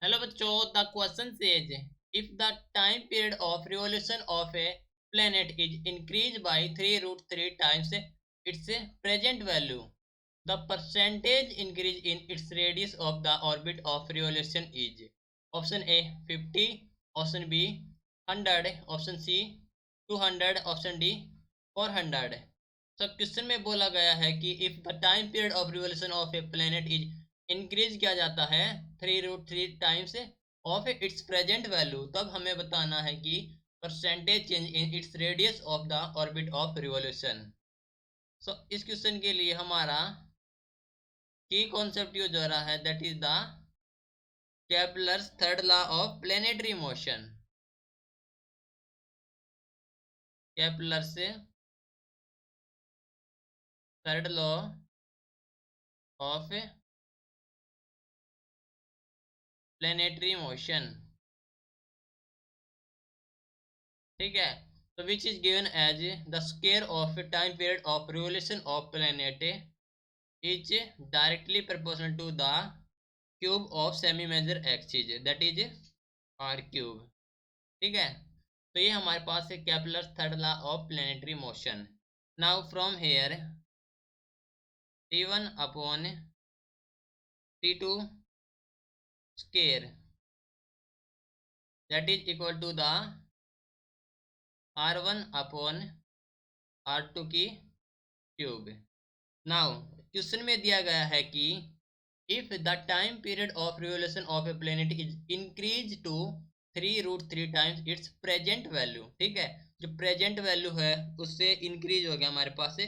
Hello बच्चों, the question says if the time period of revolution of A planet is increased by 3√3 times its present value, the percentage increase in its radius of the orbit of revolution is option A 50, option B 100, option C 200, option D 400। सब question में बोला गया है कि if the time period of revolution of a planet is increase किया जाता है 3√3 times of its present value, तब हमें बताना है कि percentage change in its radius of the orbit of revolution. So इस क्वेश्चन के लिए हमारा की कॉन्सेप्ट यूज हो रहा है, that is the Kepler's third law of planetary motion. Kepler's third law of planetary motion, ठीक है। तो which is given as the square of time period of revolution of planet is directly proportional to the cube of semi major axis, that is R cube, ठीक है। तो ये हमारे पास है Kepler third law of planetary motion. Now from here T1 upon T2 square that is equal to the R1 upon R2 की cube. Now question में दिया गया है कि if the time period of revolution of a planet is increase to 3√3 times its present value, ठीक है। जो present value है उससे इंक्रीज हो गया हमारे पास से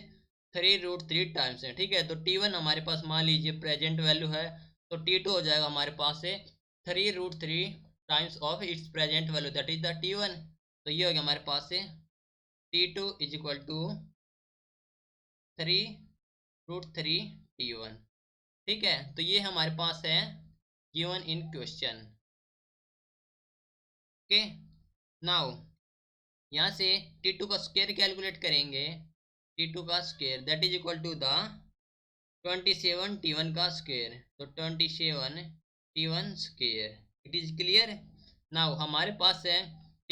3√3 टाइम्स है, ठीक है। तो T1 हमारे पास मान लीजिए प्रेजेंट वैल्यू है, तो T2 हो जाएगा हमारे पास से 3√3 times of its present value, that is the T1। तो ये हो गया हमारे पास से T2 is equal to 3√3 T1, ठीक है। तो ये हमारे पास है given in question, okay. Now यहाँ से T2 का स्क्वायर कैलकुलेट करेंगे, T2 का square that is equal to the 27 T1 का स्क्वायर, तो 27 T1 square, it is clear. Now हमारे पास है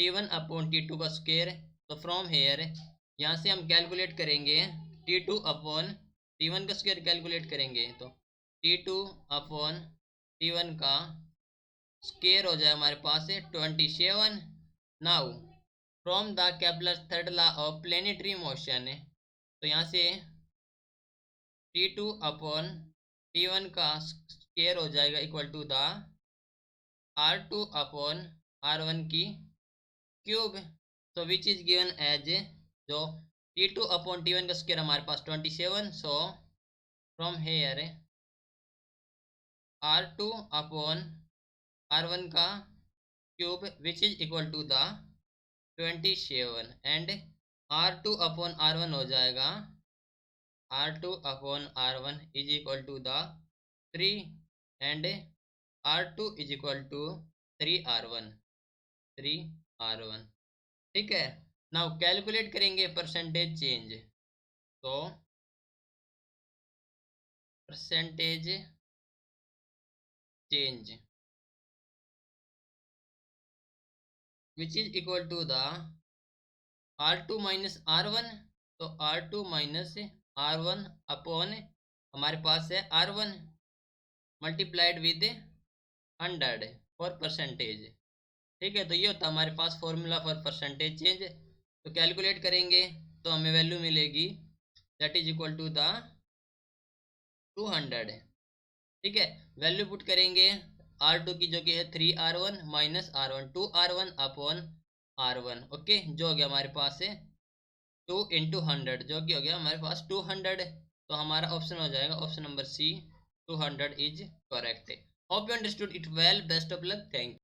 T1 अपॉन T2 का स्क्वायर, तो फ्रॉम हेयर यहाँ से हम कैलकुलेट करेंगे T2 अपॉन T1 का स्क्वायर कैलकुलेट करेंगे, तो T2 अपॉन T1 का स्क्वायर हो जाए हमारे पास है 27। Now from the Kepler third law of planetary motion, तो यहाँ से T2 अपॉन T1 का स्क्वायर हो जाएगा equal to the R2 upon R1 की क्यूब। तो विच इज गिवन एज जो T2 अपॉन T1 का स्क्वायर हमारे पास 27, so from here R2 upon R1 का cube which is equal to the 27 and R2 upon R1 हो जाएगा R2 upon R1 is equal to the 3 and R2 is equal to 3R1, ठीक है। Now calculate करेंगे percentage change, तो percentage change which is equal to the R2 minus R1, तो R2 minus R1 upon हमारे पास है R1 multiplied with 100 for percentage, ठीक है। तो ये होता है हमारे पास फॉर्मूला फॉर परसेंटेज चेंज। तो कैलकुलेट करेंगे तो हमें वैल्यू मिलेगी that is equal to the 200, ठीक है। वैल्यू पुट करेंगे R2 की जो कि है 3R1 minus R1, 2R1 upon R1, okay. जो हो गया हमारे पास है 2 इंटू 100, जो कि हो गया हमारे पास 200। तो हमारा ऑप्शन हो जाएगा option number C, 200 is correct. Hope you understood it well, best of luck, thank you.